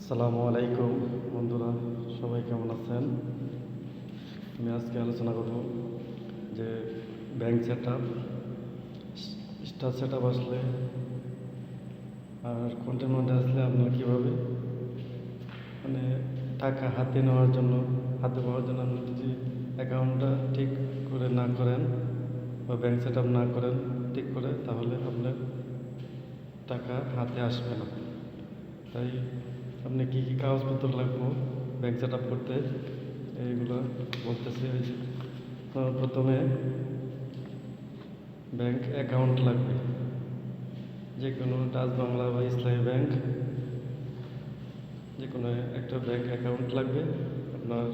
আসসালামু আলাইকুম বন্ধুরা, সবাই কেমন আছেন? আমি আজকে আলোচনা করব যে bank set up, star set up আসলে আর কন্টেনমেন্ট আসলে আপনারা কীভাবে মানে টাকা হাতে নেওয়ার জন্য, হাতে পাওয়ার জন্য আপনি যদি অ্যাকাউন্টটা ঠিক করে না করেন বা ব্যাংক সেট আপ না করেন ঠিক করে, তাহলে আপনার টাকা হাতে আসবে না। তাই আপনি কী কী কাগজপত্র লাগবে ব্যাংক সেট আপ করতে, এইগুলো বলতেছি। প্রথমে ব্যাংক অ্যাকাউন্ট লাগবে, যে কোনো ডাচ বাংলা বা ইসলামী ব্যাংক, যে কোনো একটা ব্যাংক অ্যাকাউন্ট লাগবে আপনার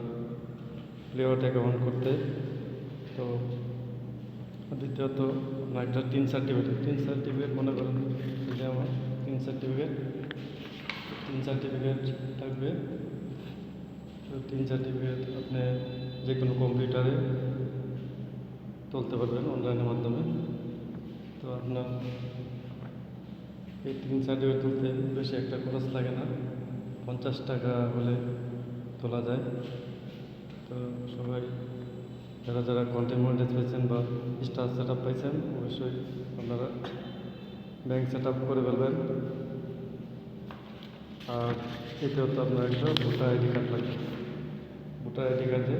প্লেয়ার অ্যাকাউন্ট করতে। তো দ্বিতীয়ত আপনার একটা টিন সার্টিফিকেট মনে করেন যে আমার টিন সার্টিফিকেট লাগবে। তো টিন সার্টিফিকেট আপনি যে কোনো কম্পিউটারে তুলতে পারবেন অনলাইনের মাধ্যমে। তো আপনার এই টিন সার্টিফিকেট তুলতে বেশি একটা খরচ লাগে না, 50 টাকা হলে তোলা যায়। তো সবাই যারা যারা কন্টেন্ট মনিটাইজ পাইছেন বা স্টার সেট আপ পাইছেন, অবশ্যই আপনারা ব্যাংক সেট আপ করে ফেলবেন। আর এতেও তো আপনার একটা ভোটার আইডি কার্ড লাগবে। ভোটার আইডি কার্ডে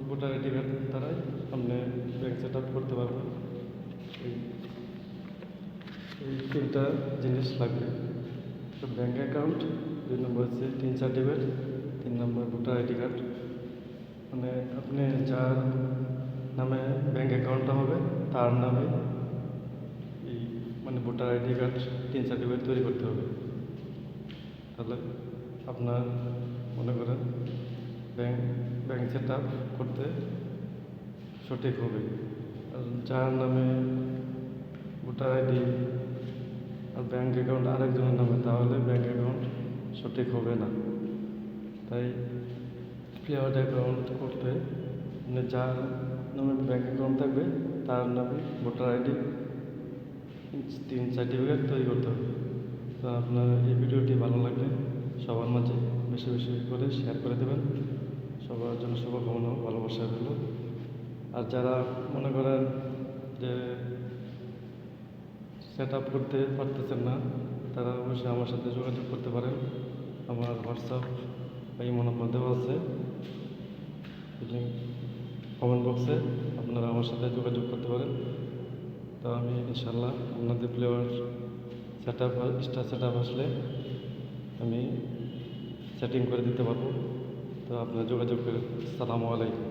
ভোটার আইডি কার্ড দ্বারাই আপনি ব্যাংক সেট আপ করতে পারবেন। এই এই তিনটা জিনিস লাগবে: তো ব্যাংক অ্যাকাউন্ট, 2 নম্বর হচ্ছে টিন সার্টিফিকেট, 3 নম্বর ভোটার আইডি কার্ড। মানে আপনি যার নামে ব্যাংক অ্যাকাউন্টটা হবে তার নামে এই voter ID card, tin certificate তৈরি করতে হবে। তাহলে আপনার মনে করেন ব্যাংক সেট আপ করতে সঠিক হবে। আর যার নামে ভোটার আইডি আর ব্যাংক অ্যাকাউন্ট আরেকজনের নামে, তাহলে ব্যাংক অ্যাকাউন্ট সঠিক হবে না। তাই প্লেয়ার অ্যাকাউন্ট করতে যার নামে ব্যাংক অ্যাকাউন্ট থাকবে তার নামে ভোটার আইডি, টিন সার্টিফিকেট তৈরি করতে হবে। তো আপনার এই ভিডিওটি ভালো লাগলে সবার মাঝে বেশি বেশি করে শেয়ার করে দেবেন। সবার জন্য শুভকামনা, ভালোবাসা হলো। আর যারা মনে করেন যে সেট আপ করতে পারতেছেন না, তারা অবশ্যই আমার সাথে যোগাযোগ করতে পারেন। আমার হোয়াটসঅ্যাপ বা ইমো নাম্বার দেওয়া আছে কমেন্ট বক্সে, আপনারা আমার সাথে যোগাযোগ করতে পারেন। তো আমি ইনশাল্লাহ আপনাদের player set up, star set up আসলে আমি সেটিং করে দিতে পারবো। তো আপনারা যোগাযোগ করেন। আসসালামু আলাইকুম।